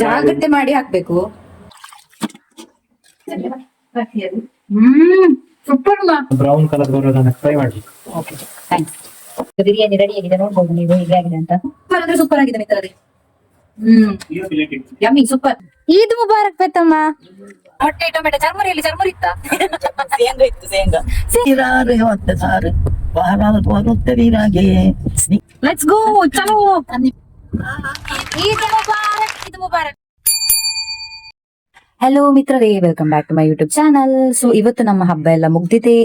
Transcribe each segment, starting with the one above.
ಜಾಗ್ರತೆ ಮಾಡಿ ಹಾಕ್ಬೇಕು. ಸೂಪರ್ ಬ್ರೌನ್ ಕಲರ್ ಬರೋದನ್ನ ಫ್ರೈ ಮಾಡ್ಬೇಕು. Okay thanks. ಬಿರಿಯಾನಿ ರೆಡಿ ಆಗಿದೆ, ನೋಡ್ಬೋದು ನೀವು ಹೇಗೆ ಆಗಿದೆ ಅಂತ. ಸೂಪರ್ ಅಂದ್ರೆ ಸೂಪರ್ ಆಗಿದೆ ಮಿತ್ರರೇ. Yummy super. ಈದ್ ಮುಬಾರಕ್ ಪೆತ್ತಮ್ಮ. ಮೊಟ್ಟೆ ಟೊಮೆಟೊ ಚರ್ಮುರಿಯಲ್ಲಿ ಚರ್ಮುರಿ ಇತ್ತ? ಶೇಂಗಾ ಇತ್ತು, ಶೇಂಗಾ. ನೀರಾರು ಹೊತ್ತ ಸಾರು ಬರುತ್ತೆ ನೀರಾಗೆ. ಲೆಟ್ಸ್ ಗೋ, ಚಲೋ. ಈದ್ ಮುಬಾರಕ್, ಈದ್ ಮುಬಾರಕ್. ಹಲೋ ಮಿತ್ರರೇ, welcome back to my YouTube channel. So ಇವತ್ತು ನಮ್ಮ ಹಬ್ಬ ಎಲ್ಲ ಮುಗ್ದಿದೆ.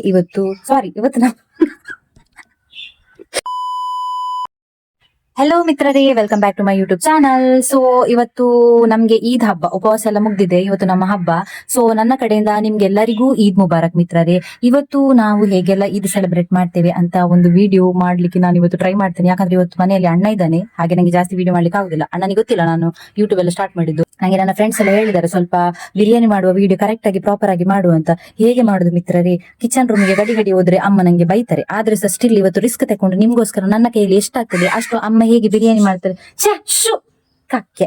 ಹಲೋ ಮಿತ್ರರೇ, welcome back to my YouTube channel. So ಇವತ್ತು ನಮ್ಗೆ ಈದ್ ಹಬ್ಬ, ಉಪವಾಸ ಎಲ್ಲ ಮುಗ್ದಿದೆ. ಇವತ್ತು ನಮ್ಮ ಹಬ್ಬ. ಸೊ ನನ್ನ ಕಡೆಯಿಂದ ನಿಮ್ಗೆಲ್ಲರಿಗೂ ಈದ್ ಮುಬಾರಕ್ ಮಿತ್ರರೇ. ಇವತ್ತು ನಾವು ಹೇಗೆಲ್ಲ ಈದ್ ಸೆಲೆಬ್ರೇಟ್ ಮಾಡ್ತೇವೆ ಅಂತ ಒಂದು ವಿಡಿಯೋ ಮಾಡ್ಲಿಕ್ಕೆ ನಾನು ಇವತ್ತು ಟ್ರೈ ಮಾಡ್ತೇನೆ. ಯಾಕಂದ್ರೆ ಇವತ್ತು ಮನೆಯಲ್ಲಿ ಅಣ್ಣ ಇದ್ದಾನೆ, ಹಾಗೆ ನಂಗೆ ಜಾಸ್ತಿ ವಿಡಿಯೋ ಮಾಡ್ಲಿಕ್ಕೆ ಆಗುದಿಲ್ಲ. ಅಣ್ಣನಿಗೆ ಗೊತ್ತಿಲ್ಲ ನಾನು ಯೂಟ್ಯೂಬ್ ಎಲ್ಲ ಸ್ಟಾರ್ಟ್ ಮಾಡಿದ್ದು. ನಂಗೆ ನನ್ನ ಫ್ರೆಂಡ್ಸ್ ಎಲ್ಲ ಹೇಳಿದ್ದಾರೆ ಸ್ವಲ್ಪ ಬಿರಿಯಾನಿ ಮಾಡುವ ವಿಡಿಯೋ ಕರೆಕ್ಟ್ ಆಗಿ ಪ್ರಾಪರ್ ಆಗಿ ಮಾಡುವ ಅಂತ. ಹೇಗೆ ಮಾಡುದು ಮಿತ್ರರೇ? ಕಿಚನ್ ರೂಮ್ಗೆ ಗಡಿ ಹೋದ್ರೆ ಅಮ್ಮ ನಂಗೆ ಬೈತಾರೆ. ಆದ್ರೆ ಸಹ ಸ್ಟಿಲ್ ಇವತ್ತು ರಿಸ್ಕ್ ತಕೊಂಡು ನಿಮ್ಗೋಸ್ಕರ ನನ್ನ ಕೈಯಲ್ಲಿ ಎಷ್ಟಾಗ್ತದೆ ಅಷ್ಟು ಅಮ್ಮ ಹೇಗೆ ಬಿರಿಯಾನಿ ಮಾಡ್ತಾರೆ, ಕಕ್ಕೆ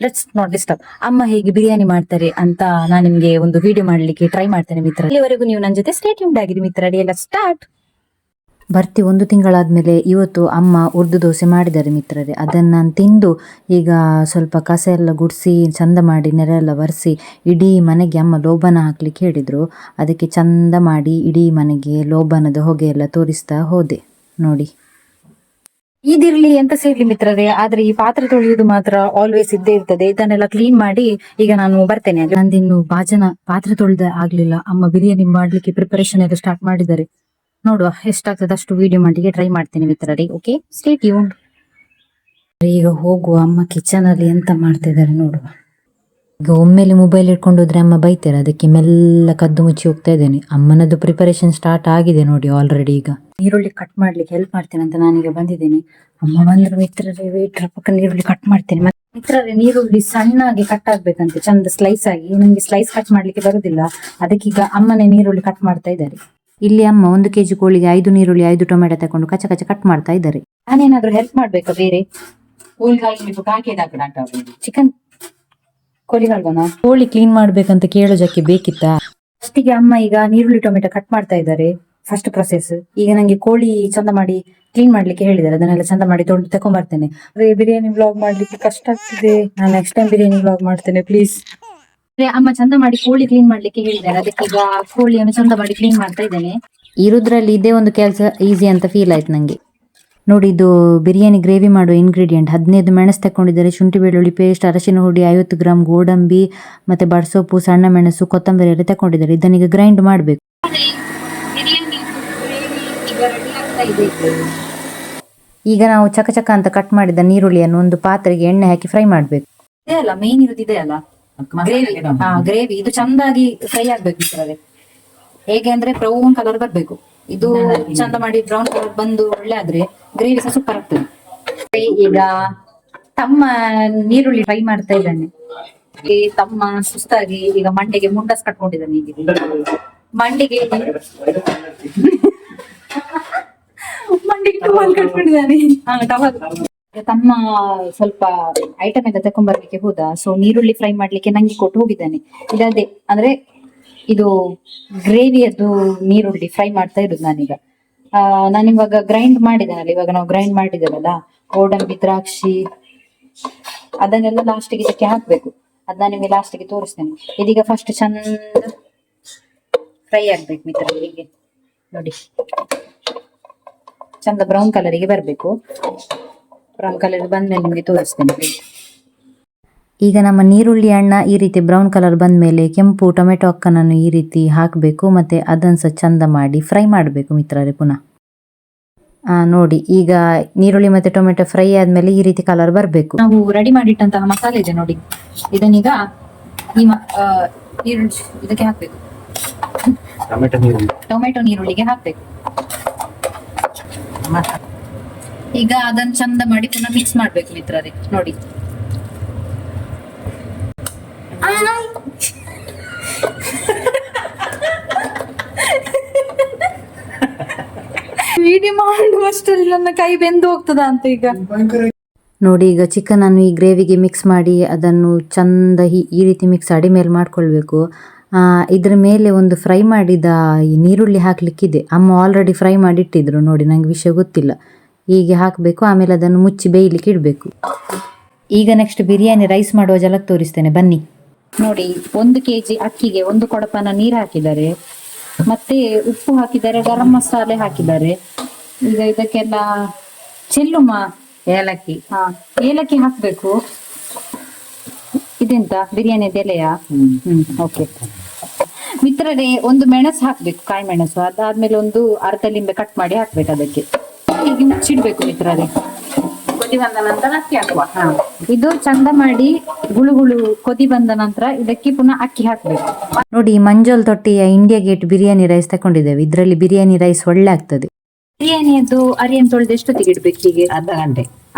ಲೆಟ್ಸ್ ನಾಟ್ ಡಿಸ್ಟರ್ಬ್, ಅಮ್ಮ ಹೇಗೆ ಬಿರಿಯಾನಿ ಮಾಡ್ತಾರೆ ಅಂತ ನಾನು ನಿಮ್ಗೆ ಒಂದು ವಿಡಿಯೋ ಮಾಡ್ಲಿಕ್ಕೆ ಟ್ರೈ ಮಾಡ್ತೇನೆ ಮಿತ್ರ. ಇಲ್ಲಿವರೆಗೂ ನೀವು ನನ್ನ ಜೊತೆ ಸ್ಟೇ ಟ್ಯೂನ್ಡ್ ಆಗಿರಿ ಮಿತ್ರರೇ. ಎಲ್ಲ ಸ್ಟಾರ್ಟ್. ಬರ್ತಿ 1 ತಿಂಗಳಾದ್ಮೇಲೆ ಇವತ್ತು ಅಮ್ಮ ಉರ್ದು ದೋಸೆ ಮಾಡಿದ್ದಾರೆ ಮಿತ್ರರೇ. ಅದನ್ನ ನಾನು ತಿಂದು ಈಗ ಸ್ವಲ್ಪ ಕಸ ಎಲ್ಲ ಗುಡಿಸಿ ಚಂದ ಮಾಡಿ ನೆರೆ ಎಲ್ಲ ಒರೆಸಿ ಇಡೀ ಮನೆಗೆ ಅಮ್ಮ ಲೋಬನ ಹಾಕ್ಲಿಕ್ಕೆ ಹೇಳಿದ್ರು. ಅದಕ್ಕೆ ಚಂದ ಮಾಡಿ ಇಡೀ ಮನೆಗೆ ಲೋಬನದ ಹೊಗೆ ಎಲ್ಲ ತೋರಿಸ್ತಾ ಹೋದೆ. ನೋಡಿ, ಇದಿರ್ಲಿ ಎಂತ ಸೇರ್ಲಿ ಮಿತ್ರರೇ, ಆದ್ರೆ ಈ ಪಾತ್ರೆ ತೊಳೆಯುವುದು ಮಾತ್ರ ಆಲ್ವೇಸ್ ಇದ್ದೇ ಇರ್ತದೆ. ಇದನ್ನೆಲ್ಲ ಕ್ಲೀನ್ ಮಾಡಿ ಈಗ ನಾನು ಬರ್ತೇನೆ. ನಂದಿನ್ನು ಬಾಜನ ಪಾತ್ರೆ ತೊಳೆದ ಆಗ್ಲಿಲ್ಲ. ಅಮ್ಮ ಬಿರಿಯಾನಿ ಮಾಡ್ಲಿಕ್ಕೆ ಪ್ರಿಪರೇಷನ್ ಎಲ್ಲ ಸ್ಟಾರ್ಟ್ ಮಾಡಿದ್ದಾರೆ. ನೋಡುವ ಎಷ್ಟಾಗ್ತದೆ ಅಷ್ಟು ವಿಡಿಯೋ ಮಾಡಿಗೆ ಟ್ರೈ ಮಾಡ್ತೇನೆ ಮಿತ್ರರೇ. Okay, stay tuned. ಈಗ ಹೋಗುವ, ಅಮ್ಮ ಕಿಚನ್ ಅಲ್ಲಿ ಎಂತ ಮಾಡ್ತಾ ಇದ್ದಾರೆ ನೋಡುವ. ಈಗ ಒಮ್ಮೆಲೆ ಮೊಬೈಲ್ ಇಟ್ಕೊಂಡು ಹೋದ್ರೆ ಅಮ್ಮ ಬೈತಾರೆ, ಅದಕ್ಕೆ ಮೆಲ್ಲ ಕದ್ದು ಮುಚ್ಚಿ ಹೋಗ್ತಾ ಇದ್ದೇನೆ. ಅಮ್ಮನದ್ದು ಪ್ರಿಪರೇಷನ್ ಸ್ಟಾರ್ಟ್ ಆಗಿದೆ ನೋಡಿ ಆಲ್ರೆಡಿ. ಈಗ ಈರುಳ್ಳಿ ಕಟ್ ಮಾಡ್ಲಿಕ್ಕೆ ಹೆಲ್ಪ್ ಮಾಡ್ತೇನೆ ಅಂತ ನಾನೀಗ ಬಂದಿದ್ದೇನೆ. ಅಮ್ಮ ಬಂದ್ರು ಮಿತ್ರರೇ, ವೇಟ್ರ ಪಕ್ಕ ಈರುಳ್ಳಿ ಕಟ್ ಮಾಡ್ತೇನೆ. ಮಿತ್ರರೇ, ನೀರುಳ್ಳಿ ಸಣ್ಣಾಗಿ ಕಟ್ ಆಗ್ಬೇಕಂತೆ, ಚಂದ ಸ್ಲೈಸ್ ಆಗಿ. ನಂಗೆ ಸ್ಲೈಸ್ ಕಟ್ ಮಾಡ್ಲಿಕ್ಕೆ ಬರುದಿಲ್ಲ, ಅದಕ್ಕೀಗ ಅಮ್ಮನೇ ನೀರುಳ್ಳಿ ಕಟ್ ಮಾಡ್ತಾ ಇದ್ದಾರೆ. ಇಲ್ಲಿ ಅಮ್ಮ 1 kg ಕೋಳಿಗೆ 5 ನೀರುಳ್ಳಿ 5 ಟೊಮೆಟೊ ತಕೊಂಡು ಕಚ್ಚ ಕಚ್ಚ ಕಟ್ ಮಾಡ್ತಾ ಇದ್ದಾರೆ. ನಾನೇನಾದ್ರೂ ಹೆಲ್ಪ್ ಮಾಡ್ಬೇಕಾ ಬೇರೆ? ಚಿಕನ್ ಕೋಳಿ ಕ್ಲೀನ್ ಮಾಡ್ಬೇಕಂತ ಕೇಳೋದಕ್ಕೆ ಬೇಕಿತ್ತಾ? ಫಸ್ಟಿಗೆ ಅಮ್ಮ ಈಗ ನೀರುಳ್ಳಿ ಟೊಮೆಟೊ ಕಟ್ ಮಾಡ್ತಾ ಇದ್ದಾರೆ, ಫಸ್ಟ್ ಪ್ರೊಸೆಸ್. ಈಗ ನಂಗೆ ಕೋಳಿ ಚಂದ ಮಾಡಿ ಕ್ಲೀನ್ ಮಾಡ್ಲಿಕ್ಕೆ ಹೇಳಿದ್ದಾರೆ, ಅದನ್ನೆಲ್ಲ ಚಂದ ಮಾಡಿ ತೊಳೆದು ತಕೊಂಡ್ಬರ್ತೇನೆ. ಬಿರಿಯಾನಿ ವ್ಲಾಗ್ ಮಾಡ್ಲಿಕ್ಕೆ ಕಷ್ಟ ಆಗ್ತಿದೆ. ನಾನು ನೆಕ್ಸ್ಟ್ ಟೈಮ್ ಬಿರಿಯಾನಿ ವ್ಲಾಗ್ ಮಾಡ್ತೇನೆ ಪ್ಲೀಸ್. ಅಮ್ಮ ಚಂದ ಮಾಡಿ ಕೋಳಿ ಕ್ಲೀನ್ ಮಾಡ್ಲಿಕ್ಕೆ ಹೇಳಿದ್ದಾರೆ, ಅದಕ್ಕೆ ಈಗ ಕೋಳಿಯನ್ನು ಚಂದ ಮಾಡಿ ಕ್ಲೀನ್ ಮಾಡ್ತಾ ಇದ್ದೇನೆ. ಇರುದ್ರಲ್ಲಿ ಇದೇ ಒಂದು ಕೆಲಸ ಈಸಿ ಅಂತ ಫೀಲ್ ಆಯ್ತು ನಂಗೆ. ನೋಡಿ, ಇದು ಬಿರಿಯಾನಿ ಗ್ರೇವಿ ಮಾಡುವ ಇಂಗ್ರೀಡಿಯೆಂಟ್ 15 ಮೆಣಸು ತಕೊಂಡಿದ್ದಾರೆ, ಶುಂಠಿ ಬೆಳ್ಳುಳ್ಳಿ ಪೇಸ್ಟ್, ಅರಶಿನ ಹುಡಿ 50 ಗ್ರಾಮ್, ಗೋಡಂಬಿ ಮತ್ತೆ ಬಡ್ಸೊಪ್ಪು, ಸಣ್ಣ ಮೆಣಸು, ಕೊತ್ತಂಬರಿ ಎಲ್ಲ ತಕೊಂಡಿದ್ದಾರೆ. ಇದನ್ನೀಗ ಗ್ರೈಂಡ್ ಮಾಡ್ಬೇಕು. ಈಗ ನಾವು ಚಕ ಅಂತ ಕಟ್ ಮಾಡಿದ ನೀರುಳ್ಳಿಯನ್ನು ಒಂದು ಪಾತ್ರೆಗೆ ಎಣ್ಣೆ ಹಾಕಿ ಫ್ರೈ ಮಾಡ್ಬೇಕು. ಇದೆ ಅಲ್ಲ ಮೇನ್ ಇರೋದು, ಇದೆ ಅಲ್ಲ ಗ್ರೇವಿ. ಇದು ಚಂದಾಗಿ ಫ್ರೈ ಆಗ್ಬೇಕು ಮಿತ್ರರೇ. ಹೇಗೆ ಅಂದ್ರೆ ಬ್ರೌನ್ ಕಲರ್ ಬರ್ಬೇಕು. ಇದು ಚಂದ ಮಾಡಿ ಬ್ರೌನ್ ಕಲರ್ ಬಂದು ಒಳ್ಳೆ ಆದ್ರೆ ಗ್ರೇವಿ ಸಹ ಸೂಪರ್ ಆಗ್ತದೆ. ಈಗ ತಮ್ಮ ನೀರುಳ್ಳಿ ಫ್ರೈ ಮಾಡ್ತಾ ಇದ್ದಾನೆ. ತಮ್ಮ ಸುಸ್ತಾಗಿ ಈಗ ಮಂಡಿಗೆ ಮುಂಡಸ್ ಕಟ್ಕೊಂಡಿದ್ದಾನೆ. ಈಗ ಮಂಡಿಗೆ ಟವಲ್ ಕಟ್ಕೊಂಡಿದ್ದಾನೆ. ತಮ್ಮ ಸ್ವಲ್ಪ ಐಟಮ್ ಎಲ್ಲ ತಕೊಂಡ್ಬರ್ಲಿಕ್ಕೆ ಹೋದ. ಸೊ ನೀರುಳ್ಳಿ ಫ್ರೈ ಮಾಡ್ಲಿಕ್ಕೆ ನಂಗೆ ಕೊಟ್ಟು ಹೋಗಿದ್ದಾನೆ. ಇದೇ ಅಂದ್ರೆ ಇದು ಗ್ರೇವಿಯದ್ದು ನೀರುಳ್ಳಿ ಫ್ರೈ ಮಾಡ್ತಾ ಇರುದು ನಾನೀಗ. ನಾನಿವಾಗ ಗ್ರೈಂಡ್ ಮಾಡಿದ್ದೇನಲ್ಲ, ಇವಾಗ ನಾವು ಗ್ರೈಂಡ್ ಮಾಡಿದ್ದೇವಲ್ಲ ಗೋಡಂಬಿ, ದ್ರಾಕ್ಷಿ, ಅದನ್ನೆಲ್ಲ ಲಾಸ್ಟಿಗೆ ಇದಕ್ಕೆ ಹಾಕ್ಬೇಕು. ಅದ್ ನಾನು ನಿಮಗೆ ಲಾಸ್ಟಿಗೆ ತೋರಿಸ್ತೇನೆ. ಇದೀಗ ಫಸ್ಟ್ ಚಂದ ಫ್ರೈ ಆಗ್ಬೇಕು ಮಿತ್ರ. ಹೀಗೆ ನೋಡಿ, ಚಂದ ಬ್ರೌನ್ ಕಲರಿಗೆ ಬರ್ಬೇಕು. ಬ್ರೌನ್ ಕಲರ್ ಬಂದ್ಮೇಲೆ ನಿಮಗೆ ತೋರಿಸ್ತೇನೆ. ಈಗ ನಮ್ಮ ನೀರುಳ್ಳಿ ಹಣ್ಣ ಈ ರೀತಿ ಬ್ರೌನ್ ಕಲರ್ ಬಂದ್ಮೇಲೆ ಕೆಂಪು ಟೊಮೆಟೊ ಅಕ್ಕನನ್ನು ಈ ರೀತಿ ಹಾಕಬೇಕು. ಮತ್ತೆ ಅದನ್ನು ಸಹ ಚಂದ ಮಾಡಿ ಫ್ರೈ ಮಾಡಬೇಕು ಮಿತ್ರರೇ ಪುನಃ. ನೋಡಿ, ಈಗ ನೀರುಳ್ಳಿ ಮತ್ತೆ ಟೊಮೆಟೊ ಫ್ರೈ ಆದ್ಮೇಲೆ ಈ ರೀತಿ ಕಲರ್ ಬರಬೇಕು. ನಾವು ರೆಡಿ ಮಾಡಿಟ್ಟಂತಹ ಮಸಾಲೆ ಇದೆ ನೋಡಿ, ಇದನ್ನೀಗ ಈ ಈರುಳ್ಳಿ ಇದಕ್ಕೆ ಹಾಕ್ಬೇಕು. ಟೊಮೆಟೊ ನೀರುಳ್ಳಿಗೆ ಹಾಕ್ಬೇಕು. ಈಗ ಅದನ್ನ ಚಂದ ಮಾಡಿ ಪುನಃ ಮಿಕ್ಸ್ ಮಾಡ್ಬೇಕು ಮಿತ್ರರೇ. ನೋಡಿ, ವಿಡಿಯೋ ಮಾಡುವಷ್ಟರಲ್ಲಿ ನನ್ನ ಕೈ ಬೆಂದು ಹೋಗ್ತದ ಅಂತ. ಈಗ ನೋಡಿ ಈಗ ಚಿಕನ್ ಅನ್ನು ಈ ಗ್ರೇವಿಗೆ ಮಿಕ್ಸ್ ಮಾಡಿ ಅದನ್ನು ಚಂದ ಈ ರೀತಿ ಮಿಕ್ಸ್ ಅಡಿಮೇಲೆ ಮಾಡ್ಕೊಳ್ಬೇಕು. ಇದ್ರ ಮೇಲೆ ಒಂದು ಫ್ರೈ ಮಾಡಿದ ಈ ನೀರುಳ್ಳಿ ಹಾಕ್ಲಿಕ್ಕಿದೆ. ಅಮ್ಮ ಆಲ್ರೆಡಿ ಫ್ರೈ ಮಾಡಿ ಇಟ್ಟಿದ್ರು, ನೋಡಿ ನಂಗೆ ವಿಷಯ ಗೊತ್ತಿಲ್ಲ. ಹೀಗೆ ಹಾಕಬೇಕು, ಆಮೇಲೆ ಅದನ್ನು ಮುಚ್ಚಿ ಬೇಯಲಿಕ್ಕೆ ಇಡಬೇಕು. ಈಗ ನೆಕ್ಸ್ಟ್ ಬಿರಿಯಾನಿ ರೈಸ್ ಮಾಡುವ ಜಲಕ್ ತೋರಿಸ್ತೇನೆ ಬನ್ನಿ. ನೋಡಿ 1 kg ಅಕ್ಕಿಗೆ 1 ಕೊಡಪನ ನೀರು ಹಾಕಿದ್ದಾರೆ, ಮತ್ತೆ ಉಪ್ಪು ಹಾಕಿದ್ದಾರೆ, ಗರಂ ಮಸಾಲೆ ಹಾಕಿದ್ದಾರೆ. ಈಗ ಇದಕ್ಕೆಲ್ಲ ಚೆಲ್ಲುಮ ಏಲಕ್ಕಿ ಏಲಕ್ಕಿ ಹಾಕ್ಬೇಕು. ಇದೆಂತ ಬಿರಿಯಾನಿ ಎಲೆಯ? ಓಕೆ ಮಿತ್ರರೇ, ಒಂದು ಮೆಣಸು ಹಾಕ್ಬೇಕು, ಕಾಯಿ ಮೆಣಸು. ಅದಾದ್ಮೇಲೆ ಒಂದು ಅರ್ಧ ಲಿಂಬೆ ಕಟ್ ಮಾಡಿ ಹಾಕ್ಬೇಕು. ಅದಕ್ಕೆ ಹೀಗೆ ಮುಚ್ಚಿಡ್ಬೇಕು ಮಿತ್ರರೇ. ಕೊದಿ ಬಂದ ನಂತರ ಅಕ್ಕಿ ಹಾಕುವ. ಇದು ಚಂದ ಮಾಡಿ ಗುಳುಗುಳು ಕೊದಿ ಬಂದ ನಂತರ ಇದಕ್ಕೆ ಪುನಃ ಅಕ್ಕಿ ಹಾಕ್ಬೇಕು. ನೋಡಿ, ಮಂಜೋಲ್ ತೊಟ್ಟಿಯ ಇಂಡಿಯಾ ಗೇಟ್ ಬಿರಿಯಾನಿ ರೈಸ್ ತಕೊಂಡಿದ್ದೇವೆ. ಇದರಲ್ಲಿ ಬಿರಿಯಾನಿ ರೈಸ್ ಒಳ್ಳೆ ಆಗ್ತದೆ. ಬಿರಿಯಾನಿಯದ್ದು ಅರಿಯನ್ನು ತೊಳೆದು ಎಷ್ಟೊತ್ತಿಗೆ ಇಡ್ಬೇಕು? ಹೀಗೆ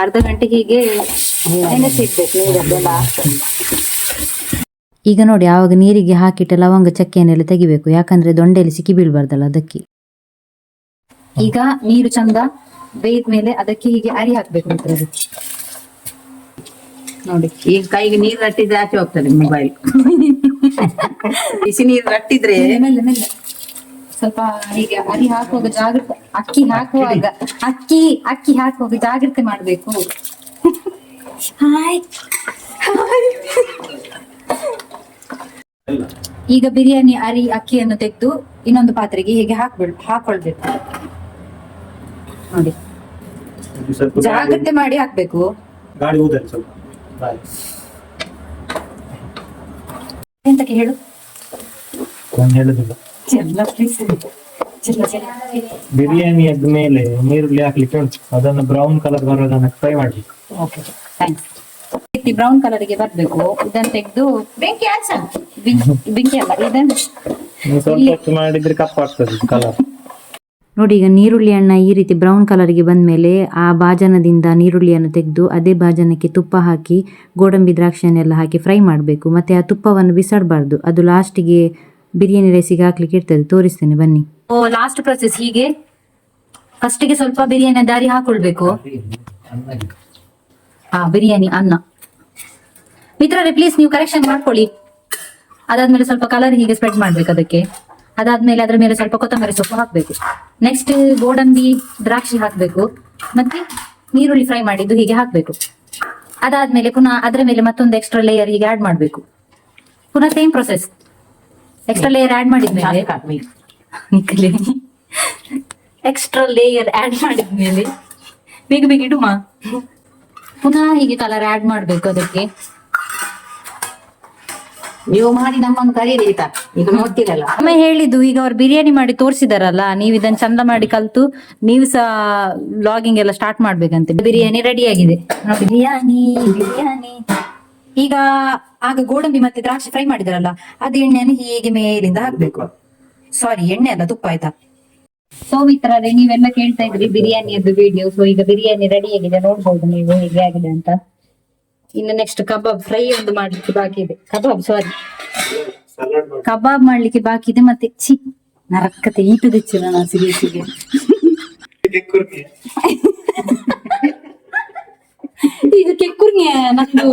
ಅರ್ಧ ಗಂಟೆ ಹೀಗೆ ನೆನೆಸಿಡ್ಬೇಕು ನೀರಲ್ಲೆಲ್ಲ. ಈಗ ನೋಡಿ, ಆವಾಗ ನೀರಿಗೆ ಹಾಕಿಟ್ಟು ಲವಂಗ ಚಕ್ಕೆಯನ್ನೆಲ್ಲ ತೆಗಿಬೇಕು, ಯಾಕಂದ್ರೆ ದೊಂಡೆಯಲ್ಲಿ ಸಿಕ್ಕಿ ಬೀಳ್ಬಾರ್ದಲ್ಲ ಅದಕ್ಕೆ. ಈಗ ನೀರು ಚಂದ ಬೇಯ್ದ ಮೇಲೆ ಅದಕ್ಕೆ ಹೀಗೆ ಅರಿ ಹಾಕ್ಬೇಕು ಮಿತ್ರರೇ. ನೋಡಿ, ಈಗ ಕೈಗೆ ನೀರು ರಟ್ಟಿದ್ರೆ ಆಚೆ ಹೋಗ್ತದೆ ಮೊಬೈಲ್. ಬಿಸಿ ನೀರು ರಟ್ಟಿದ್ರೆ ಮೆಲ್ಲ ಮೆಲ್ಲ ಸ್ವಲ್ಪ ಹೀಗೆ ಅರಿ ಹಾಕುವಾಗ ಜಾಗ್ರತೆ. ಅಕ್ಕಿ ಹಾಕುವಾಗ ಜಾಗ್ರತೆ ಮಾಡ್ಬೇಕು. ಈಗ ಬಿರಿಯಾನಿ ಅರಿ ಅಕ್ಕಿಯನ್ನು ತೆಗೆದು ಇನ್ನೊಂದು ಪಾತ್ರೆಗೆ ಹೀಗೆ ಹಾಕೊಳ್ಬೇಕು. ನೋಡಿ, ಜಾಗ್ರತೆ ಮಾಡಿ ಹಾಕ್ಬೇಕು. ಗಾಳಿ ಊದಲಿ ಸ್ವಲ್ಪ. ಎಂತಕ್ಕೆ ಹೇಳು? ನಾನು ಹೇಳುದಿಲ್ಲ. ಬಿರಿಯಾನಿ ಅದ ಮೇಲೆ ನೀರುಳ್ಳಿ ಹಾಕ್ಲಿಕ್ಕೆ ಉಂಟು, ಅದನ್ನು ಬ್ರೌನ್ ಕಲರ್ ಬರೋ ತನಕ ಫ್ರೈ ಮಾಡ್ಬೇಕು. Okay, thanks. ಬ್ರೌನ್ ಕಲರ್ಗೆ ಬರ್ಬೇಕು. ಇದನ್ನು ತೆಗೆದು ಬೆಂಕಿ ಅಲ್ಲ, ಇದನ್ನು ಸ್ವಲ್ಪ ಹೊತ್ತು ಮಾಡಿದ್ರೆ ಕಪ್ಪಾಗ್ತದೆ ಕಲರ್. ನೋಡಿ, ಈಗ ನೀರುಳ್ಳಿ ಹಣ್ಣ ಈ ರೀತಿ ಬ್ರೌನ್ ಕಲರ್ಗೆ ಬಂದ್ಮೇಲೆ ಆ ಭಾಜನದಿಂದ ನೀರುಳ್ಳಿಯನ್ನು ತೆಗೆದು ಅದೇ ಭಾಜನಕ್ಕೆ ತುಪ್ಪ ಹಾಕಿ ಗೋಡಂಬಿ ದ್ರಾಕ್ಷಿಯನ್ನೆಲ್ಲ ಹಾಕಿ ಫ್ರೈ ಮಾಡಬೇಕು. ಮತ್ತೆ ಆ ತುಪ್ಪವನ್ನು ಬಿಸಾಡಬಾರ್ದು, ಅದು ಲಾಸ್ಟಿಗೆ ಬಿರಿಯಾನಿ ರೈಸಿಗೆ ಹಾಕ್ಲಿಕ್ಕೆ ಇರ್ತದೆ. ತೋರಿಸ್ತೇನೆ ಬನ್ನಿ. ಲಾಸ್ಟ್ ಪ್ರೊಸೆಸ್ ಹೀಗೆ. ಫಸ್ಟಿಗೆ ಸ್ವಲ್ಪ ಬಿರಿಯಾನಿ ದಾರಿ ಹಾಕೊಳ್ಬೇಕು. ಬಿರಿಯಾನಿ ಅನ್ನ ಮಿತ್ರರೇ, ಪ್ಲೀಸ್ ನೀವು ಕರೆಕ್ಷನ್ ಮಾಡ್ಕೊಳ್ಳಿ. ಅದಾದ್ಮೇಲೆ ಸ್ವಲ್ಪ ಕಲರ್ ಹೀಗೆ ಸ್ಪ್ರೆಡ್ ಮಾಡ್ಬೇಕು ಅದಕ್ಕೆ. ಅದಾದ್ಮೇಲೆ ಅದ್ರ ಮೇಲೆ ಸ್ವಲ್ಪ ಕೊತ್ತಂಬರಿ ಸೊಪ್ಪು ಹಾಕ್ಬೇಕು. ನೆಕ್ಸ್ಟ್ ಗೋಡಂಬಿ ದ್ರಾಕ್ಷಿ ಹಾಕ್ಬೇಕು, ಮತ್ತೆ ನೀರುಳ್ಳಿ ಫ್ರೈ ಮಾಡಿದ್ದು ಹೀಗೆ ಹಾಕ್ಬೇಕು. ಅದಾದ್ಮೇಲೆ ಪುನಃ ಅದ್ರ ಮೇಲೆ ಮತ್ತೊಂದು ಎಕ್ಸ್ಟ್ರಾ ಲೇಯರ್ ಹೀಗೆ ಆಡ್ ಮಾಡ್ಬೇಕು. ಪುನಃ same process. Extra layer add ಮಾಡಿದ್ಮೇಲೆ ಎಕ್ಸ್ಟ್ರಾ ಲೇಯರ್ ಆಡ್ ಮಾಡಿದ್ಮೇಲೆ ಬೇಗ ಬೇಗ ಇಡುಮ. ಪುನಃ ಹೀಗೆ ಕಲರ್ ಆಡ್ ಮಾಡ್ಬೇಕು ಅದಕ್ಕೆ. ನೀವು ಮಾಡಿ ನಮ್ಮನ್ನು ಕರೀರಿ ಆಯ್ತಾ? ಈಗ ನೋಡ್ತೀರಲ್ಲ, ಅಮ್ಮ ಹೇಳಿದ್ದು. ಈಗ ಅವ್ರು ಬಿರಿಯಾನಿ ಮಾಡಿ ತೋರಿಸಿದಾರಲ್ಲ, ನೀವು ಇದನ್ನ ಚಂದ ಮಾಡಿ ಕಲ್ತು ನೀವು ಸಹ ವ್ಲಾಗಿಂಗ್ ಎಲ್ಲ ಸ್ಟಾರ್ಟ್ ಮಾಡ್ಬೇಕಂತೆ. ಬಿರಿಯಾನಿ ರೆಡಿ ಆಗಿದೆ. ಬಿರಿಯಾನಿ ಈಗ ಆಗ ಗೋಡಂಬಿ ಮತ್ತೆ ದ್ರಾಕ್ಷಿ ಫ್ರೈ ಮಾಡಿದಾರಲ್ಲ, ಅದು ಎಣ್ಣೆಯನ್ನು ಹೀಗೆ ಮೇಲಿಂದ ಹಾಕ್ಬೇಕು. ಸಾರಿ, ಎಣ್ಣೆ ಅಲ್ಲ, ತುಪ್ಪ ಆಯ್ತಾ. ಸೊ ಮಿತ್ರರೇ, ನೀವೆಲ್ಲ ಕೇಳ್ತಾ ಇದ್ರಿ ಬಿರಿಯಾನಿಯದ್ದು ವಿಡಿಯೋ. ಸೊ ಈಗ ಬಿರಿಯಾನಿ ರೆಡಿ ಆಗಿದೆ, ನೋಡ್ಬೋದು ನೀವು ಹೇಗೆ ಆಗಿದೆ ಅಂತ. ಇನ್ನು ನೆಕ್ಸ್ಟ್ ಕಬಾಬ್ ಫ್ರೈ ಒಂದು ಮಾಡ್ಲಿಕ್ಕೆ ಬಾಕಿ ಇದೆ. ಕಬಾಬ್ ಮಾಡ್ಲಿಕ್ಕೆ ಬಾಕಿ ಇದೆ. ಮತ್ತೆ ನರಕತೆ ಈಟು ತೆಚ್ಚಿಲ್ಲ ನಾನು ಸಿರಿಸಿಗೆ. ಈಗ ಕೆಕ್ಕುರ್ಗೆ ನಂದು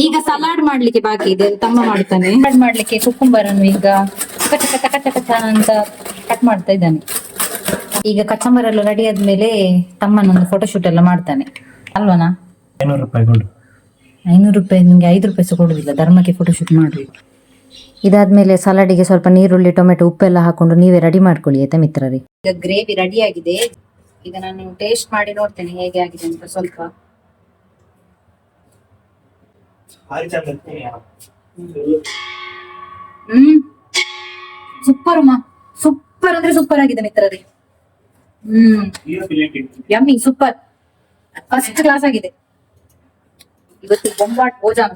ಈಗ ಸಲಾಡ್ ಮಾಡ್ಲಿಕ್ಕೆ ಬಾಕಿ ಇದೆ, ತಮ್ಮ ಮಾಡ್ತಾನೆ. ಸಲಾಡ್ ಮಾಡ್ಲಿಕ್ಕೆ ಕುಕ್ಕುಂಬರ್ ಅನ್ನು ಈಗ ಕಚ ಅಂತ ಕಟ್ ಮಾಡ್ತಾ ಇದ್ದಾನೆ. ಈಗ ಕಚಂಬರ್ ಎಲ್ಲ ರೆಡಿ ಆದ್ಮೇಲೆ ತಮ್ಮನೊಂದು ಫೋಟೋಶೂಟ್ ಎಲ್ಲ ಮಾಡ್ತಾನೆ ಅಲ್ವನಾ? 500 ರೂಪಾಯಿ ಕೊಡು. 500 ರೂಪಾಯಿ ನಿಮ್ಗೆ 5 ರೂಪಾಯಿ ಸಹ ಕೊಡುದಿಲ್ಲ, ಧರ್ಮಕ್ಕೆ ಫೋಟೋಶೂಟ್ ಮಾಡಿ. ಇದಾದ್ಮೇಲೆ ಸಲಾಡಿಗೆ ಸ್ವಲ್ಪ ನೀರುಳ್ಳಿ ಟೊಮೆಟೊ ಉಪ್ಪೆಲ್ಲ ಹಾಕೊಂಡು ನೀವೇ ರೆಡಿ ಮಾಡ್ಕೊಳ್ಳಿ ಆಯ್ತಾ ಮಿತ್ರರೇ. ಈಗ ಗ್ರೇವಿ ರೆಡಿ ಆಗಿದೆ. ಈಗ ನಾನು ಟೇಸ್ಟ್ ಮಾಡಿ ನೋಡ್ತೇನೆ ಹೇಗೆ ಆಗಿದೆ ಅಂತ. ಸ್ವಲ್ಪ ಸೂಪರ್ ಸೂಪರ್ ಅಂದ್ರೆ ಸೂಪರ್ ಆಗಿದೆ ಮಿತ್ರರೇ. ಯಮ್ಮಿ, ಸೂಪರ್, ಫಸ್ಟ್ ಕ್ಲಾಸ್ ಆಗಿದೆ ಇವತ್ತು. ಬೊಂಬಾಟ್ ಭೋಜನ.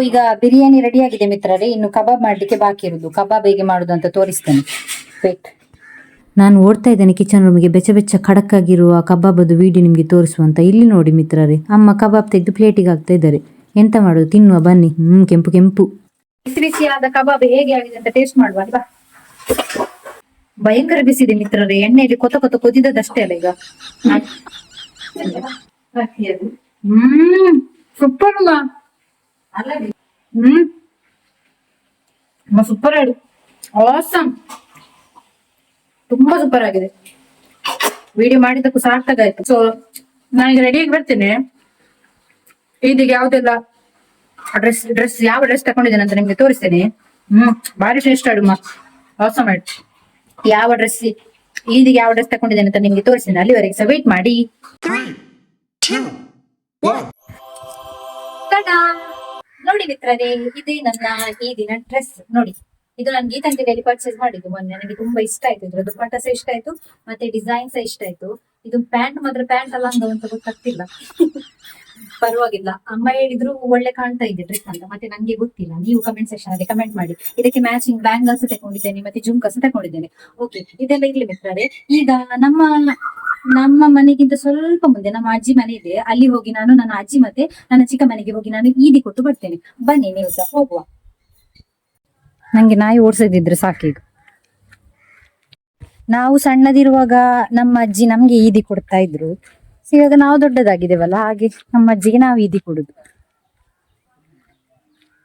ಈಗ ಬಿರಿಯಾನಿ ರೆಡಿ ಆಗಿದೆ ಮಿತ್ರರೇ. ಇನ್ನು ಕಬಾಬ್ ಮಾಡ್ಲಿಕ್ಕೆ ಬಾಕಿ ಇರುದು. ಕಬಾಬ್ ಹೇಗೆ ಮಾಡುದು ಅಂತ ತೋರಿಸ್ತೇನೆ. ವೇಟ್, ನಾನು ಓಡ್ತಾ ಇದ್ದೇನೆ ಕಿಚನ್ ರೂಮಿಗೆ ಬೆಚ್ಚ ಖಡಕ್ ಆಗಿರುವ ಕಬಾಬದ್ದು ವಿಡಿಯೋ ನಿಮ್ಗೆ ತೋರಿಸುವಂತ. ಇಲ್ಲಿ ನೋಡಿ ಮಿತ್ರರೇ, ಅಮ್ಮ ಕಬಾಬ್ ತೆಗೆದು ಪ್ಲೇಟಿಗೆ ಹಾಕ್ತಾ ಇದ್ದಾರೆ. ಎಂತ ಮಾಡುದು, ತಿನ್ನುವ ಬನ್ನಿ. ಕೆಂಪು ಕೆಂಪು ಬಿಸಿ ಬಿಸಿಯಾದ ಕಬಾಬ್ ಹೇಗೆ ಆಗಿದೆ ಅಂತ ಟೇಸ್ಟ್ ಮಾಡುವ ಅಲ್ವಾ. ಭಯಂಕರ ಬಿಸಿದೆ ಮಿತ್ರರೇ. ಎಣ್ಣೆಯಲ್ಲಿ ಕೊತ ಕೊದಿದದಷ್ಟೇ ಅಲ್ಲ. ಈಗ ಸೂಪರ್ ಸೂಪರ್ ಆಡು ಆಸಮ್, ತುಂಬಾ ಸೂಪರ್ ಆಗಿದೆ. ವಿಡಿಯೋ ಮಾಡಿದ್ದಕ್ಕೂ ಸಾರ್ಥಕ ಆಯ್ತು. ಸೊ ನಾನೀಗ ರೆಡಿಯಾಗಿ ಬರ್ತೇನೆ. ಇದೀಗ ಯಾವ್ದೆಲ್ಲ ಡ್ರೆಸ್ ಯಾವ ಡ್ರೆಸ್ ತಕೊಂಡಿದ್ದೇನೆ ಅಂತ ನಿಮ್ಗೆ ತೋರಿಸ್ತೇನೆ. ಬಾರಿ ಟೇಸ್ಟ್ ಆಡು ಆಸಮ್ ಆಯ್ತು. ಯಾವ ಡ್ರೆಸ್ ಈದಿಗೆ ಯಾವ ಡ್ರೆಸ್ ತಕೊಂಡಿದ್ದೇನೆ ಅಂತ ನಿಮ್ಗೆ ತೋರಿಸ್ತೇನೆ. ಅಲ್ಲಿವರೆಗೆ ಸಹ ವೇಟ್ ಮಾಡಿ. ನೋಡಿ ಮಿತ್ರರೇ, ಇದೇ ನನ್ನ ಈ ದಿನ ಡ್ರೆಸ್ ನೋಡಿ. ಇದು ನಾನು ಗೀತಾಂಜಲಿಯಲ್ಲಿ ಪರ್ಚೇಸ್ ಮಾಡಿದ್ದು ಮೊನ್ನೆ. ನನಗೆ ತುಂಬಾ ಇಷ್ಟ ಆಯ್ತು. ಇದ್ರದ್ದು ಪಟ ಸಹ ಇಷ್ಟ ಆಯ್ತು, ಮತ್ತೆ ಡಿಸೈನ್ ಸಹ ಇಷ್ಟ ಆಯ್ತು. ಇದು ಪ್ಯಾಂಟ್ ಮಾತ್ರ ಪ್ಯಾಂಟ್ ಅಲ್ಲ ಅಂತ ಗೊತ್ತಾಗ್ತಿಲ್ಲ. ಪರವಾಗಿಲ್ಲ, ಅಮ್ಮ ಹೇಳಿದ್ರು ಒಳ್ಳೆ ಕಾಣ್ತಾ ಇದೆ ಡ್ರೆಸ್ ಅಂತ. ಮತ್ತೆ ನಂಗೆ ಗೊತ್ತಿಲ್ಲ, ನೀವು ಕಮೆಂಟ್ ಸೆಕ್ಷನ್ ಅಲ್ಲಿ ಕಮೆಂಟ್ ಮಾಡಿ. ಇದಕ್ಕೆ ಮ್ಯಾಚಿಂಗ್ ಬ್ಯಾಂಗಲ್ಸ್ ತಗೊಂಡಿದ್ದೇನೆ, ಮತ್ತೆ ಜುಮ್ಕಾಸ್ ತಗೊಂಡಿದ್ದೇನೆ. ಓಕೆ, ಇದೆಲ್ಲ ಇರ್ಲಿ ಮಿತ್ರರೇ. ಈಗ ನಮ್ಮ ಮನೆಗಿಂತ ಸ್ವಲ್ಪ ಮುಂದೆ ನಮ್ಮ ಅಜ್ಜಿ ಮನೆ ಇದೆ. ಅಲ್ಲಿ ಹೋಗಿ ನಾನು ನನ್ನ ಅಜ್ಜಿ ಮತ್ತೆ ನನ್ನ ಚಿಕ್ಕ ಮನೆಗೆ ಹೋಗಿ ನಾನು ಈದಿ ಕೊಟ್ಟು ಬರ್ತೇನೆ. ಬನ್ನಿ ನೀವು ಸಹ ಹೋಗುವ. ನಂಗೆ ನಾಯಿ ಓಡಿಸದಿದ್ರೆ ಸಾಕೀಗ. ನಾವು ಸಣ್ಣದಿರುವಾಗ ನಮ್ಮ ಅಜ್ಜಿ ನಮ್ಗೆ ಈದಿ ಕೊಡ್ತಾ ಇದ್ರು. ಇವಾಗ ನಾವು ದೊಡ್ಡದಾಗಿದ್ದೇವಲ್ಲ, ಹಾಗೆ ನಮ್ಮ ಅಜ್ಜಿಗೆ ನಾವು ಈದಿ ಕೊಡುದು.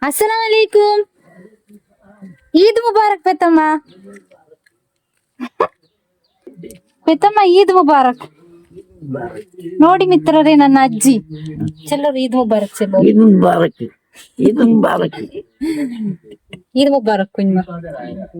ಅಸ್ಸಲಾಂ ಅಲೈಕುಂ, ಈದ್ ಮುಬಾರಕ್ ಪೆತ್ತಮ್ಮ. ಪೆತ್ತಮ್ಮ ಈದ್ ಮುಬಾರಕ್. ನೋಡಿ ಮಿತ್ರರೇ, ನನ್ನ ಅಜ್ಜಿ. ಚೆಲ್ಲರು ಈದ್ ಮುಬಾರಕ್. ಚೆಲ್ಲರು ಇದು ಮುಬಾರಕ್, ಇದು ಮುಬಾರಕ್. ಈದ್ ಮುಬಾರಕ್ ಕುಂಜ.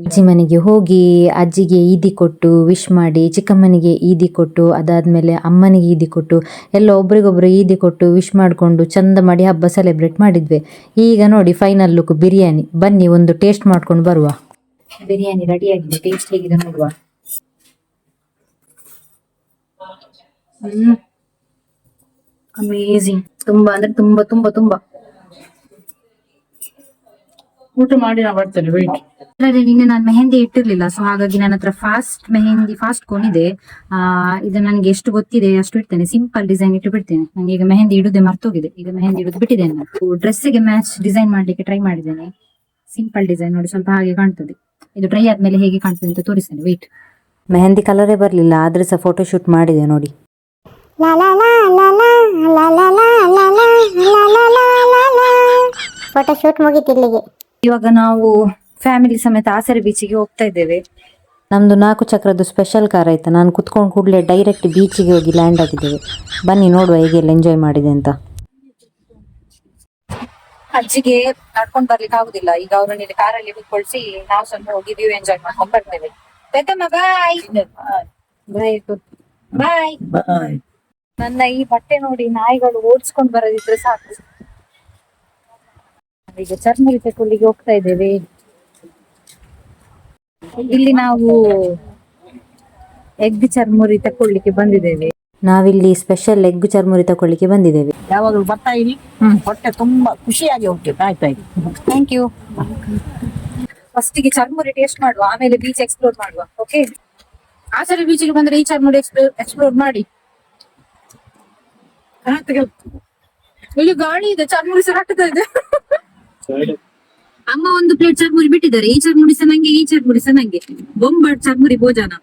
ಅಜ್ಜಿ ಮನೆಗೆ ಹೋಗಿ ಅಜ್ಜಿಗೆ ಈದಿ ಕೊಟ್ಟು ವಿಶ್ ಮಾಡಿ, ಚಿಕ್ಕಮ್ಮನಿಗೆ ಈದಿ ಕೊಟ್ಟು, ಅದಾದ್ಮೇಲೆ ಅಮ್ಮನಿಗೆ ಈದಿ ಕೊಟ್ಟು, ಎಲ್ಲ ಒಬ್ರಿಗೊಬ್ರು ಈದಿ ಕೊಟ್ಟು ವಿಶ್ ಮಾಡಿಕೊಂಡು ಚಂದ ಮಾಡಿ ಹಬ್ಬ ಸೆಲೆಬ್ರೇಟ್ ಮಾಡಿದ್ವಿ. ಈಗ ನೋಡಿ ಫೈನಲ್ ಲುಕ್ ಬಿರಿಯಾನಿ. ಬನ್ನಿ ಒಂದು ಟೇಸ್ಟ್ ಮಾಡ್ಕೊಂಡು ಬರುವ. ಬಿರಿಯಾನಿ ರೆಡಿ ಆಗಿದೆ, ಟೇಸ್ಟ್ ಹೇಗಿದೆ ನೋಡುವ. ಅಮೇಜಿಂಗ್. ತುಂಬಾ ಅಂದ್ರೆ ತುಂಬಾ ತುಂಬಾ ತುಂಬಾ. ಊಟ ಮಾಡಿ ನಾ ಬರ್ತೇನೆ, ವೇಟ್. ನಿನ್ನೆ ನಾನು ಮೆಹಂದಿ ಇಟ್ಟಿರ್ಲಿಲ್ಲ, ಸೊ ಹಾಗಾಗಿ ನನ್ನ ಹತ್ರ ಮೆಹಂದಿ ಫಾಸ್ಟ್ ಕೊಂಡಿದೆ. ಇದು ನನಗೆ ಎಷ್ಟು ಗೊತ್ತಿದೆ ಅಷ್ಟು ಇಡ್ತೇನೆ. ಸಿಂಪಲ್ ಡಿಸೈನ್ ಇಟ್ಟು ಬಿಡ್ತೇನೆ. ನಂಗೆ ಈಗ ಮೆಹಂದಿ ಇಡುದೇ ಮರ್ತೋಗಿದೆ. ಈಗ ಮೆಹಂದಿ ಇಡುದು ಬಿಟ್ಟಿದ್ದೇನೆ. ನಾನು ಡ್ರೆಸ್ಸಿಗೆ ಮ್ಯಾಚ್ ಡಿಸೈನ್ ಮಾಡ್ಲಿಕ್ಕೆ ಟ್ರೈ ಮಾಡಿದ್ದೇನೆ. ಸಿಂಪಲ್ ಡಿಸೈನ್ ನೋಡಿ, ಸ್ವಲ್ಪ ಹಾಗೆ ಕಾಣ್ತದೆ. ಇದು ಡ್ರೈ ಆದ್ಮೇಲೆ ಹೇಗೆ ಕಾಣ್ತದೆ ಅಂತ ತೋರಿಸ್ತೇನೆ, ವೇಟ್. ಮೆಹಂದಿ ಕಲರೇ ಬರಲಿಲ್ಲ, ಆದ್ರೆ ಸಹ ಫೋಟೋ ಶೂಟ್ ಮಾಡಿದೆ ನೋಡಿ. ಫೋಟೋ ಶೂಟ್ ಮುಗಿತಿಲ್ಲಿಗೆ. ಇವಾಗ ನಾವು ಫ್ಯಾಮಿಲಿ ಸಮೇತ ಆಸರೆ ಬೀಚಿಗೆ ಹೋಗ್ತಾ ಇದ್ದೇವೆ. ನಮ್ದು 4 ಚಕ್ರದ್ದು ಸ್ಪೆಷಲ್ ಕಾರ್ ಆಯ್ತಾ. ನಾನು ಕುತ್ಕೊಂಡು ಕೂಡಲೇ ಡೈರೆಕ್ಟ್ ಬೀಚಿಗೆ ಹೋಗಿ ಲ್ಯಾಂಡ್ ಆಗಿದ್ದೇವೆ. ಬನ್ನಿ ನೋಡುವ ಹೇಗೆಲ್ಲ ಎಂಜಾಯ್ ಮಾಡಿದೆ ಅಂತ. ಅಜ್ಜಿಗೆ ನಡ್ಕೊಂಡ್ ಬರ್ಲಿಕ್ಕೆ ಆಗುದಿಲ್ಲ. ಈಗ ಅವ್ರನ್ನ ಇಲ್ಲಿ ಕಾರಲ್ಲಿ ಕುತ್ಕೊಳ್ಸಿ ನಾವು ಸ್ವಲ್ಪ ಹೋಗಿ ವ್ಯೂ ಎಂಜಾಯ್ ಮಾಡ್ಕೊಂಡ್ ಬರ್ತೇವೆ. ಪೆದ್ದಮ್ಮ ಬಾಯ್ ಬಾಯ್ ಬಾಯ್. ನನ್ನ ಈ ಬಟ್ಟೆ ನೋಡಿ ನಾಯಿಗಳು ಓಡಿಸ್ಕೊಂಡ್ ಬರೋದಿದ್ರೆ ಸಾಕು. ಈಗ ಚರ್ಮುರಿ ತಕೊಳ್ಳಿಗೆ ಹೋಗ್ತಾ ಇದ್ದೇವೆ. ಇಲ್ಲಿ ನಾವು ಎಗ್ ಚರ್ಮುರಿ ತಕೊಳ್ಳಿಕ್ಕೆ ಬಂದಿದ್ದೇವೆ. ನಾವಿಲ್ಲಿ ಸ್ಪೆಷಲ್ ಎಗ್ ಚರ್ಮುರಿ ತಕೊಳ್ಳಿಕ್ಕೆ ಬಂದಿದ್ದೇವೆ. ಯಾವಾಗಲೂ ಬರ್ತಾ ಇರಿ. ಹೊಟ್ಟೆ ತುಂಬಾ ಖುಷಿಯಾಗಿ ಉಂಟು. ಆಯ್ತಾಯ್ತು, ಥ್ಯಾಂಕ್ ಯು. ಫಸ್ಟಿಗೆ ಚರ್ಮುರಿ ಟೇಸ್ಟ್ ಮಾಡುವ, ಆಮೇಲೆ ಬೀಚ್ ಎಕ್ಸ್ಪ್ಲೋರ್ ಮಾಡುವ. ಓಕೆ, ಆಸರೆ ಬೀಚಿಗೆ ಬಂದ್ರೆ ಈ ಚರ್ಮುರಿ ಎಕ್ಸ್ಪ್ಲೋರ್ ಮಾಡಿ. ಇಲ್ಲಿ ಗಾಳಿ ಇದೆ, ಚರ್ಮುರಿ ಸಹ ಹಟ್ಟುತ್ತಾ ಇದೆ. ಅಮ್ಮ ಒಂದು ಪ್ಲೇಟ್ ಚರ್ಮುರಿ ಬಿಟ್ಟಿದ್ದಾರೆ. ಈ ಚರ್ಮುರಿ ಸಹ ನಂಗೆ, ಈ ಚರ್ಮುರಿ ಸಹ ನಂಗೆ. ಬೊಂಬಾಟ್ ಚರ್ಮುರಿ ಭೋಜನ.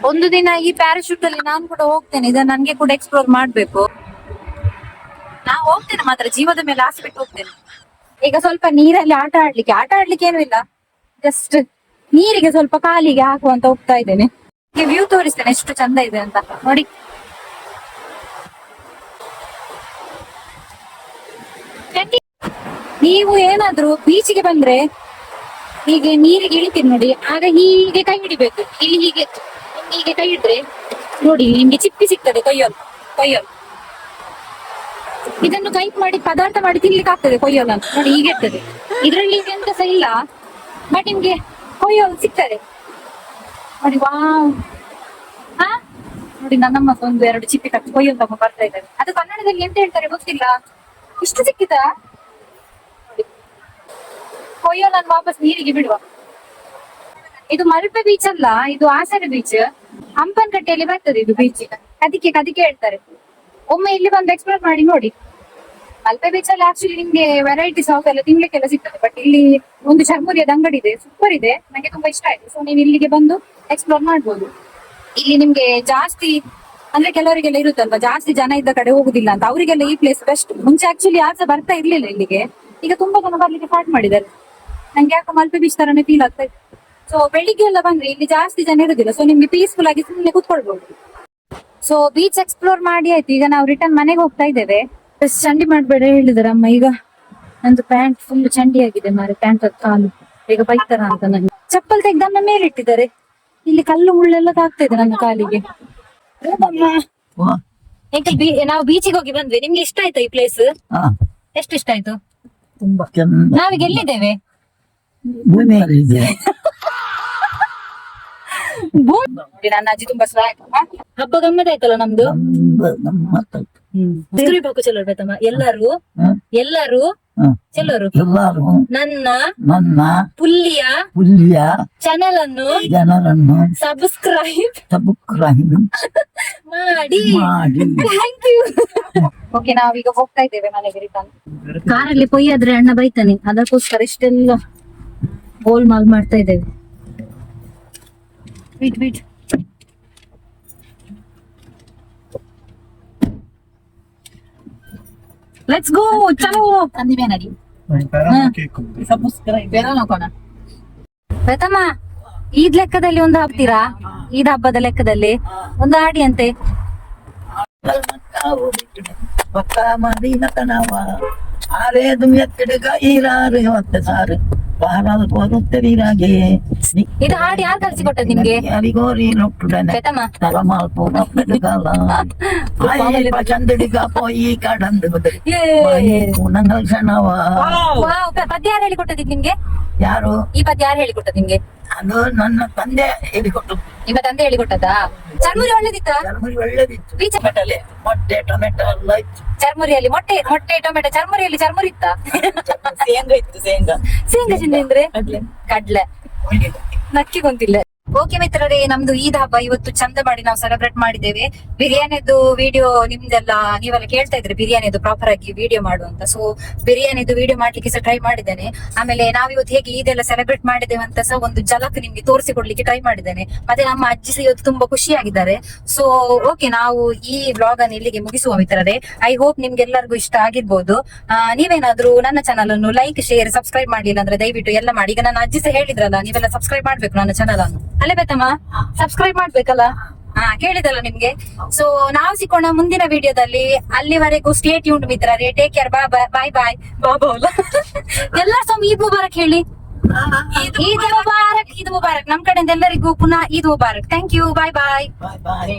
ಒಂದು ದಿನ ಈ ಪ್ಯಾರಾಶೂಟ್ ಅಲ್ಲಿ ನಾನು ಕೂಡ ಹೋಗ್ತೇನೆ. ಇದನ್ನ ನನ್ಗೆ ಕೂಡ ಎಕ್ಸ್ಪ್ಲೋರ್ ಮಾಡ್ಬೇಕು. ನಾನು ಹೋಗ್ತೇನೆ, ಮಾತ್ರ ಜೀವದ ಮೇಲೆ ಆಸೆ ಬಿಟ್ಟು ಹೋಗ್ತೇನೆ. ಈಗ ಸ್ವಲ್ಪ ನೀರಲ್ಲಿ ಆಟ ಆಡ್ಲಿಕ್ಕೆ ಏನೂ ಇಲ್ಲ. ಜಸ್ಟ್ ನೀರಿಗೆ ಸ್ವಲ್ಪ ಕಾಲಿಗೆ ಹಾಕುವಂತ ಹೋಗ್ತಾ ಇದ್ದೇನೆ. ವ್ಯೂ ತೋರಿಸ್ತೇನೆ ಎಷ್ಟು ಚಂದ ಇದೆ ಅಂತ ನೋಡಿ. ನೀವು ಏನಾದ್ರೂ ಬೀಚಿಗೆ ಬಂದ್ರೆ ಹೀಗೆ ನೀರಿಗೆ ಇಳಿತೀರಿ ನೋಡಿ, ಆಗ ಹೀಗೆ ಕೈ ಹಿಡಿಬೇಕು. ಇಲ್ಲಿ ಹೀಗೆ ಕೈ ಹಿಡಿದ್ರೆ ನೋಡಿ ನಿಮ್ಗೆ ಚಿಪ್ಪಿ ಸಿಗ್ತದೆ ಕೊಯ್ಯಲು. ಇದನ್ನು ಕೈ ಮಾಡಿ ಪದಾರ್ಥ ಮಾಡಿ ತಿನ್ಲಿಕ್ಕೆ ಆಗ್ತದೆ. ಕೊಯ್ಯಲು ಅಂತ ನೋಡಿ ಹೀಗೆ ಇರ್ತದೆ. ಇದ್ರಲ್ಲಿ ಎಂತ ಸಹ ಇಲ್ಲ, ಬಟ್ ನಿಮ್ಗೆ ಕೊಯ್ಯಲು ಸಿಗ್ತದೆ ನೋಡಿ. ವಾವ್. ನೋಡಿ ನನ್ನಮ್ಮ ಒಂದು 2 ಚಿಪ್ಪಿ ಕಟ್ಟಿ ಕೊಯ್ಯಲು ತಗೊಂಡು ಬರ್ತಾ ಇದ್ದಾರೆ. ಅದು ಕನ್ನಡದಲ್ಲಿ ಎಂತ ಹೇಳ್ತಾರೆ ಗೊತ್ತಿಲ್ಲ. ಇಷ್ಟು ಸಿಕ್ಕಿತಾ ನೋಡಿ. ಕೊಯ್ಯಲನ್ನು ವಾಪಸ್ ನೀರಿಗೆ ಬಿಡುವ. ಇದು ಮಲ್ಪೆ ಬೀಚ್ ಅಲ್ಲ, ಇದು ಆಸರೆ ಬೀಚ್. ಹಂಪನಕಟ್ಟೆಯಲ್ಲಿ ಬರ್ತದೆ ಇದು ಬೀಚ್. ಅದಕ್ಕೆ ಹೇಳ್ತಾರೆ. ಒಮ್ಮೆ ಇಲ್ಲಿ ಬಂದು ಎಕ್ಸ್ಪ್ಲೋರ್ ಮಾಡಿ ನೋಡಿ. ಮಲ್ಪೆ ಬೀಚ್ ಅಲ್ಲಿ ಆಕ್ಚುಲಿ ನಿಮ್ಗೆ ವೆರೈಟೀಸ್ ಆಫ್ ಎಲ್ಲ ತಿನ್ಲಿಕ್ಕೆಲ್ಲ ಸಿಗ್ತದೆ. ಬಟ್ ಇಲ್ಲಿ ಒಂದು ಚರ್ಮುರಿಯದ ಅಂಗಡಿ ಇದೆ, ಸೂಪರ್ ಇದೆ, ನಂಗೆ ತುಂಬಾ ಇಷ್ಟ ಆಯ್ತು. ಸೊ ನೀವು ಇಲ್ಲಿಗೆ ಬಂದು ಎಕ್ಸ್ಪ್ಲೋರ್ ಮಾಡ್ಬೋದು. ಇಲ್ಲಿ ನಿಮ್ಗೆ ಜಾಸ್ತಿ ಅಂದ್ರೆ ಕೆಲವರಿಗೆಲ್ಲ ಇರುತ್ತಲ್ವಾ ಜಾಸ್ತಿ ಜನ ಇದ್ದ ಕಡೆ ಹೋಗುದಿಲ್ಲ ಅಂತ, ಅವರಿಗೆಲ್ಲ ಈ ಪ್ಲೇಸ್ ಬೆಸ್ಟ್. ಮುಂಚೆ ಆಕ್ಚುಲಿ ಯಾರು ಸಹ ಬರ್ತಾ ಇರ್ಲಿಲ್ಲ ಇಲ್ಲಿಗೆ, ಈಗ ತುಂಬಾ ಜನ ಬರ್ಲಿಕ್ಕೆ ಸ್ಟಾರ್ಟ್ ಮಾಡಿದ್ದಾರೆ. ನಂಗೆ ಯಾಕೋ ಮಲ್ಪೆ ಬೀಚ್ ತರನೇ ಫೀಲ್ ಆಗ್ತಾ ಇದೆ. ಸೊ ಬೆಳಿಗ್ಗೆ ಎಲ್ಲ ಬಂದ್ರೆ ಇಲ್ಲಿ ಜಾಸ್ತಿ ಜನ ಇರುದಿಲ್ಲ, ಸೊ ನಿಮ್ಗೆ ಪೀಸ್ಫುಲ್ ಆಗಿ ಸುಮ್ಮನೆ ಕೂತ್ಕೊಳ್ಬಹುದು. ಸೊ ಬೀಚ್ ಎಕ್ಸ್ಪ್ಲೋರ್ ಮಾಡಿ ಆಯ್ತು, ಈಗ ನಾವು ರಿಟರ್ನ್ ಮನೆಗೆ ಹೋಗ್ತಾ ಇದ್ದೇವೆ. ಚಂಡಿ ಮಾಡ್ಬೇಡ ಹೇಳಿದಾರೆ ಅಮ್ಮ. ಈಗ ನಂದು ಪ್ಯಾಂಟ್ ಫುಲ್ ಚಂಡಿ ಆಗಿದೆ ಮಾರೆ, ಪ್ಯಾಂಟ್ ಕಾಲು ಈಗ ಬೈತಾರ ಅಂತ. ನಂಗೆ ಚಪ್ಪಲ್ ತೆಗ್ದು ನನ್ನ ಮೇಲೆ ಇಟ್ಟಿದ್ದಾರೆ, ಇಲ್ಲಿ ಕಲ್ಲು ಮುಳ್ಳೆಲ್ಲ ತಾಗ್ತಾ ಇದೆ ನನ್ನ ಕಾಲಿಗೆ. ನಾವು ಬೀಚಿಗೆ ಹೋಗಿ ಬಂದ್ವಿ, ನಿಮ್ಗೆ ಇಷ್ಟ ಆಯ್ತಾ ಈ ಪ್ಲೇಸ್? ಹಾ ಎಷ್ಟು ಇಷ್ಟ ಆಯ್ತು? ತುಂಬಾ ಚೆಂದ. ನಾವೀಗ ಎಲ್ಲಿದ್ದೇವೆ? ಭೂಮಿಯಲ್ಲಿದೆ. ನನ್ನ ಅಜ್ಜಿ ತುಂಬಾ ಸ್ವಾಗ್. ಹಬ್ಬ ಗಮ್ಮತ್ ಆಯ್ತಲ್ಲ ನಮ್ದು. ಚಲೋ ಬೇತಮ್ಮ. ಎಲ್ಲರೂ ಎಲ್ಲರೂ ನನ್ನ ಪುಲ್ಲಿಯ ಚಾನೆಲ್ ಅನ್ನು ಜನರನ್ನು ಸಬ್ಸ್ಕ್ರೈಬ್ ಮಾಡಿ. Thank you. ಓಕೆ, ನಾವೀಗ ಹೋಗ್ತಾ ಇದ್ದೇವೆ ಮನೆಗೆ ರಿಟರ್ನ್. ಕಾರಲ್ಲಿ ಪೊಯ್ ಆದ್ರೆ ಅಣ್ಣ ಬೈತಾನೆ, ಅದಕ್ಕೋಸ್ಕರ ಇಷ್ಟೆಲ್ಲ ಗೋಲ್ ಮಾಲ್ ಮಾಡ್ತಾ ಇದ್ದೇವೆ. ಬಿಟ್ ಲೆಟ್ಸ್ ಗೋ. ಚಲೋ ತಂದಿವೆ ನಡಿ. ಪ್ರಥಮ ಈದ್ ಲೆಕ್ಕದಲ್ಲಿ ಒಂದು ಹಾಕ್ತೀರಾ? ಈದ್ ಹಬ್ಬದ ಲೆಕ್ಕದಲ್ಲಿ ಒಂದು ಹಾಡಿ ಅಂತೆ. ಪಕ್ಕ ಮದೀನ ಕಣವ ಆರೇದು ಎತ್ತಿಡುಗ ಈರಾರು ಹೊತ್ತೆ ಸಾರು ಬಾರಾದ ಕೊರುತ್ತರಿರಾಗೆ ಇದು ಹಾಡು ಯಾರು ಕಲಿಸಿಕೊಟ್ಟದ್ ನಿಮ್ಗೆ? ಅರಿಗೋರಿ ನೊಟ್ಟುಡನೆ ಪ್ರಥಮ ತಲಮಾಲ್ಪು ನೊಟ್ಟುಡುಗಲ ಚಂದುಡಿಗ ಪೋಯಿ ಕಡಂದು ಬದಲಿ ನಂಗಲ್ ಕ್ಷಣವ. ಪದ್ಯ ಯಾರು ಹೇಳಿಕೊಟ್ಟದ್ ನಿಮ್ಗೆ? ಯಾರು ಈ ಪದ್ಯ ಯಾರು ಹೇಳಿಕೊಟ್ಟದ್ ನಿಮ್ಗೆ? ಅದು ನನ್ನ ತಂದೆ ಹೇಳಿಕೊಟ್ಟು. ನಿಮ್ಮ ತಂದೆ ಹೇಳಿಕೊಟ್ಟದಾ? ಚರ್ಮುರಿ ಒಳ್ಳೇದಿತ್ತ? ಚರ್ಮುರಿ ಒಳ್ಳೇದಿತ್ತು. ಬೀಚ ಬೆಟ್ಟಲೆ ಮೊಟ್ಟೆ ಟೊಮೆಟೊ ಎಲ್ಲ ಇತ್ತು. ಚರ್ಮುರಿಯಲ್ಲಿ ಮೊಟ್ಟೆ ಟೊಮೆಟೊ. ಚರ್ಮುರಿಯಲ್ಲಿ ಚರ್ಮುರಿ ಇತ್ತ? ಶೇಂಗಾ ಇತ್ತು. ಶೇಂಗಾ ಚಿಂದಿ ಅಂದ್ರೆ ಕಡ್ಲೆ. ನಕ್ಕಿ ಗೊಂತಿಲ್ಲ. ಓಕೆ ಮಿತ್ರರೇ, ನಮ್ದು ಈದ್ ಹಬ್ಬ ಇವತ್ತು ಚಂದ ಮಾಡಿ ನಾವು ಸೆಲೆಬ್ರೇಟ್ ಮಾಡಿದ್ದೇವೆ. ಬಿರಿಯಾನಿದು ವಿಡಿಯೋ ನಿಮ್ದೆಲ್ಲ ನೀವೆಲ್ಲ ಕೇಳ್ತಾ ಇದ್ರೆ ಬಿರಿಯಾನಿದು ಪ್ರಾಪರ್ ಆಗಿ ವಿಡಿಯೋ ಮಾಡುವಂತ. ಸೊ ಬಿರಿಯಾನಿದು ವಿಡಿಯೋ ಮಾಡ್ಲಿಕ್ಕೆ ಸಹ ಟ್ರೈ ಮಾಡಿದ್ದೇನೆ. ಆಮೇಲೆ ನಾವಿವತ್ತು ಹೇಗೆ ಈದೆಲ್ಲ ಸೆಲೆಬ್ರೇಟ್ ಮಾಡಿದ್ದೇವೆ ಅಂತ ಸಹ ಒಂದು ಝಲಕ್ ನಿಮ್ಗೆ ತೋರಿಸಿಕೊಡ್ಲಿಕ್ಕೆ ಟ್ರೈ ಮಾಡಿದ್ದೇನೆ. ಮತ್ತೆ ನಮ್ಮ ಅಜ್ಜಿ ಸಹ ಇವತ್ತು ತುಂಬಾ ಖುಷಿಯಾಗಿದ್ದಾರೆ. ಸೊ ಓಕೆ, ನಾವು ಈ ವ್ಲಾಗ್ ಅನ್ನು ಇಲ್ಲಿಗೆ ಮುಗಿಸುವ ಮಿತ್ರರೇ. ಐ ಹೋಪ್ ನಿಮ್ಗೆಲ್ಲರಿಗೂ ಇಷ್ಟ ಆಗಿರ್ಬೋದು. ನೀವೇನಾದ್ರೂ ನನ್ನ ಚಾನಲ್ ಅನ್ನು ಲೈಕ್, ಶೇರ್, ಸಬ್ಸ್ಕ್ರೈಬ್ ಮಾಡ್ಲಿಲ್ಲ ಅಂದ್ರೆ ದಯವಿಟ್ಟು ಎಲ್ಲ ಮಾಡಿ. ಈಗ ನನ್ನ ಅಜ್ಜಿ ಸಹ ಹೇಳಿದ್ರಲ್ಲ, ನೀವೆಲ್ಲ ಸಬ್ಸ್ಕ್ರೈಬ್ ಮಾಡ್ಬೇಕು ನನ್ನ ಚಾನಲ್ ಅನ್ನು. ಅಲ್ಲೇ ಬೇತಮ್ಮ, ಸಬ್ಸ್ಕ್ರೈಬ್ ಮಾಡ್ಬೇಕಲ್ಲ? ಕೇಳಿದಲ್ಲ ನಿಮ್ಗೆ. ಸೊ ನಾವು ಸಿಕ್ಕೋಣ ಮುಂದಿನ ವಿಡಿಯೋದಲ್ಲಿ. ಅಲ್ಲಿವರೆಗೂ ಸ್ಟೇ ಟ್ಯೂನ್ಡ್ ಮಿತ್ರರೇ. Take care. Bye bye. ಎಲ್ಲ ಸೊಮ್ ಈದ್ ಮುಬಾರಕ್ ಹೇಳಿ. ಈದ್ ಮುಬಾರಕ್ ನಮ್ ಕಡೆಯಿಂದ ಎಲ್ಲರಿಗೂ ಪುನಃ ಈದ್ ಮುಬಾರಕ್. Thank you. Bye bye. Bye bye.